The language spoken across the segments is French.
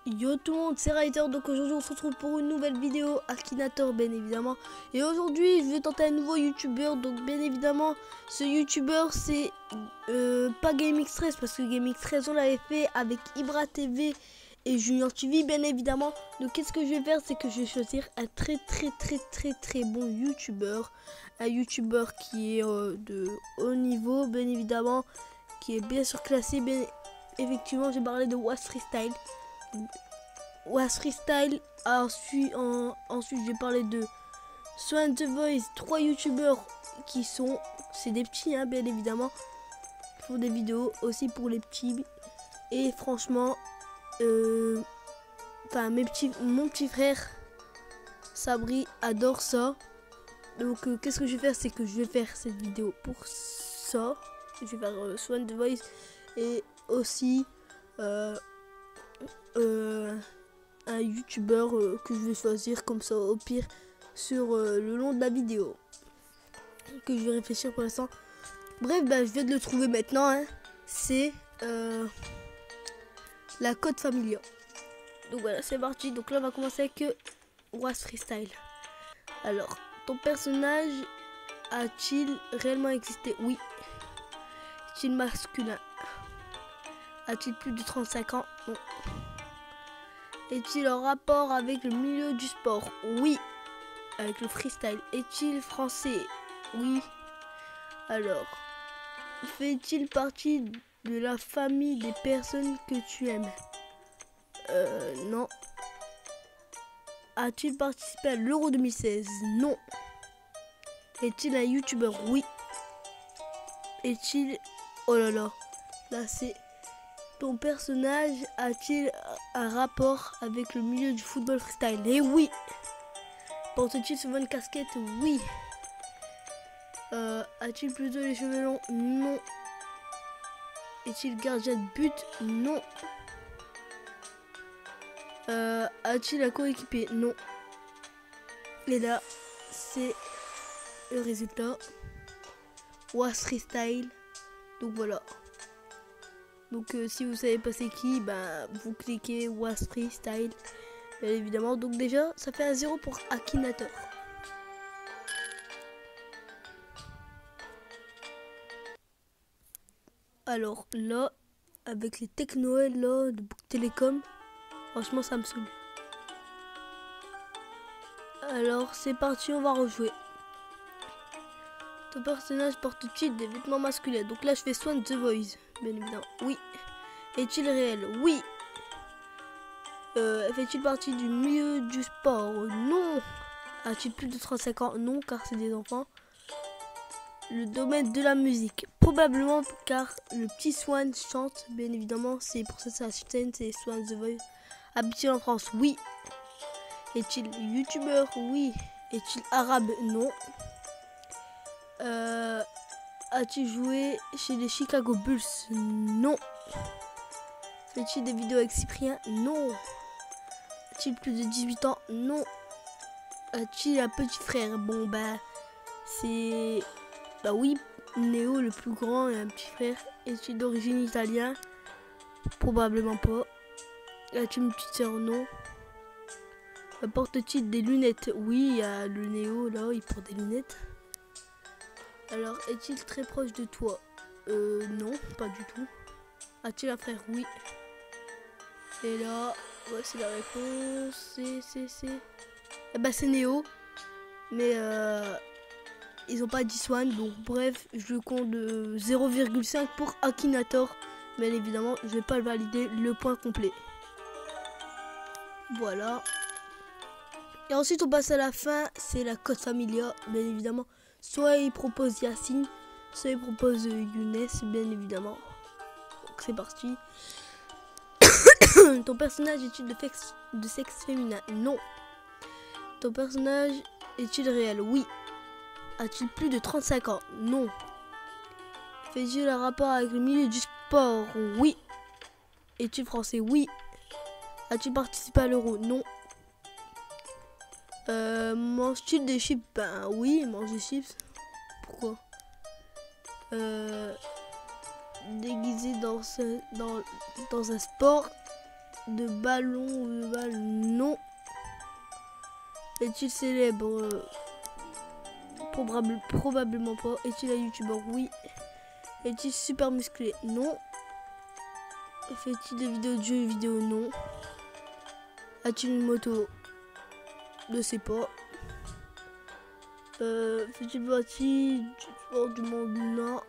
Yo tout le monde, c'est Ryder. Donc aujourd'hui on se retrouve pour une nouvelle vidéo Akinator bien évidemment. Et aujourd'hui je vais tenter un nouveau youtubeur. Donc bien évidemment ce youtubeur c'est pas GameX13, parce que GameX13 on l'avait fait avec Ibra TV et Junior TV bien évidemment. Donc qu'est-ce que je vais faire, c'est que je vais choisir un très bon youtubeur. Un youtubeur qui est de haut niveau bien évidemment, qui est bien surclassé. Bien effectivement j'ai parlé de Was Freestyle. Was Freestyle. Ensuite j'ai parlé de Swan The Voice. 3 youtubeurs qui sont, c'est des petits hein, bien évidemment, qui font des vidéos aussi pour les petits. Et franchement mon petit frère Sabri adore ça. Donc qu'est-ce que je vais faire, c'est que je vais faire cette vidéo pour ça. Je vais faire Swan The Voice et aussi un youtubeur que je vais choisir comme ça au pire sur le long de la vidéo, que je vais réfléchir pour l'instant. Bref, je viens de le trouver maintenant hein. C'est la Code Familia. Donc voilà, c'est parti. Donc là on va commencer avec Was Freestyle. Alors, ton personnage a-t-il réellement existé? Oui. Est-il masculin? A-t-il plus de 35 ans? Non. Est-il en rapport avec le milieu du sport? Oui. Avec le freestyle. Est-il français? Oui. Alors, fait-il partie de la famille des personnes que tu aimes? Non. A-t-il participé à l'Euro 2016? Non. Est-il un youtubeur? Oui. Est-il... Oh là là. Là c'est... Ton personnage a-t-il un rapport avec le milieu du football freestyle? Eh oui. Porte-t-il souvent une casquette? Oui. A-t-il plutôt les cheveux longs? Non. Est-il gardien de but? Non. A-t-il un coéquipier? Non. Et là, c'est le résultat. Was Freestyle. Donc voilà. Donc si vous savez pas c'est qui, vous cliquez Was Freestyle bien évidemment. Donc déjà ça fait un 0 pour Akinator. Alors là, avec les technoël là de Bouygues Télécom, franchement ça me saoule. Alors c'est parti, on va rejouer. Ton personnage porte-t-il des vêtements masculins? Donc là je fais Swan The Voice, bien évidemment. Oui. Est-il réel? Oui. Fait-il partie du milieu du sport? Non. A-t-il plus de 35 ans? Non, car c'est des enfants. Le domaine de la musique? Probablement, car le petit Swan chante, bien évidemment. C'est pour ça que sa chaîne, c'est Swan The Voice. Habite-t-il en France? Oui. Est-il youtubeur? Oui. Est-il arabe? Non. A-t-il joué chez les Chicago Bulls? Non. Fait-il des vidéos avec Cyprien? Non. A-t-il plus de 18 ans? Non. A-t-il un petit frère? Bon c'est... oui, Néo le plus grand et un petit frère. Est-il d'origine italienne? Probablement pas. A-t-il une petite sœur? Non. Porte-t-il des lunettes? Oui, il y a le Néo là, il porte des lunettes. Alors, est-il très proche de toi? Non, pas du tout. A-t-il un frère? Oui. Et là, voici la réponse. C'est Néo. Mais ils ont pas dit Swan. Donc bref, je le compte de 0,5 pour Akinator. Bien évidemment, je vais pas le valider le point complet. Voilà. Et ensuite on passe à la fin. C'est la Code Familia, bien évidemment. Soit il propose Yacine, soit il propose Younes, bien évidemment. Donc c'est parti. Ton personnage est-il de sexe féminin? Non. Ton personnage est-il réel? Oui. A-t-il plus de 35 ans? Non. Fait-il un rapport avec le milieu du sport? Oui. Est-il français? Oui. A-t-il participé à l'Euro? Non. Mange-t-il des chips? Oui, il mange des chips. Pourquoi? Déguisé dans un sport? de ballon ou de balle? Non. Est-il célèbre? Probablement pas. Est-il un youtubeur? Oui. Est-il super musclé? Non. Fait-il des vidéos de jeux vidéo? Non. A-t-il une moto? Je sais pas. Fait-il partie du sport du monde? Non.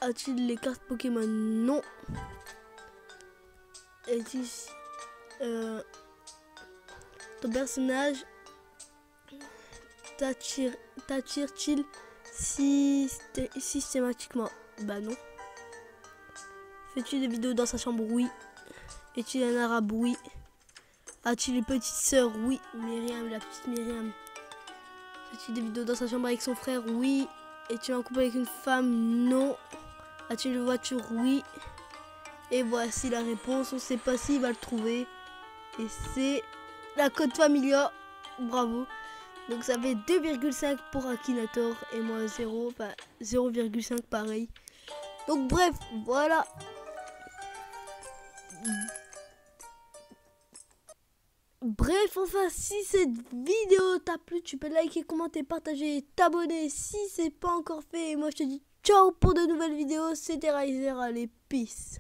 A-t-il les cartes Pokémon? Non. Est-il ton personnage t'attire-t-il systématiquement? Bah non. Fais-tu des vidéos dans sa chambre? Oui. Est-il un arabe? Oui. A-t-il une petite sœur? Oui. Myriam, la petite Myriam. Fait-il des vidéos dans sa chambre avec son frère? Oui. Est-il en couple avec une femme? Non. A-t-il une voiture? Oui. Et voici la réponse. On ne sait pas s'il va le trouver. Et c'est la Code Familia. Bravo. Donc ça fait 2,5 pour Akinator et moi 0. Enfin 0,5 pareil. Donc bref, voilà. Bref, enfin, si cette vidéo t'a plu, tu peux liker, commenter, partager, t'abonner si c'est pas encore fait. Et moi, je te dis ciao pour de nouvelles vidéos. C'était Riser, allez, peace.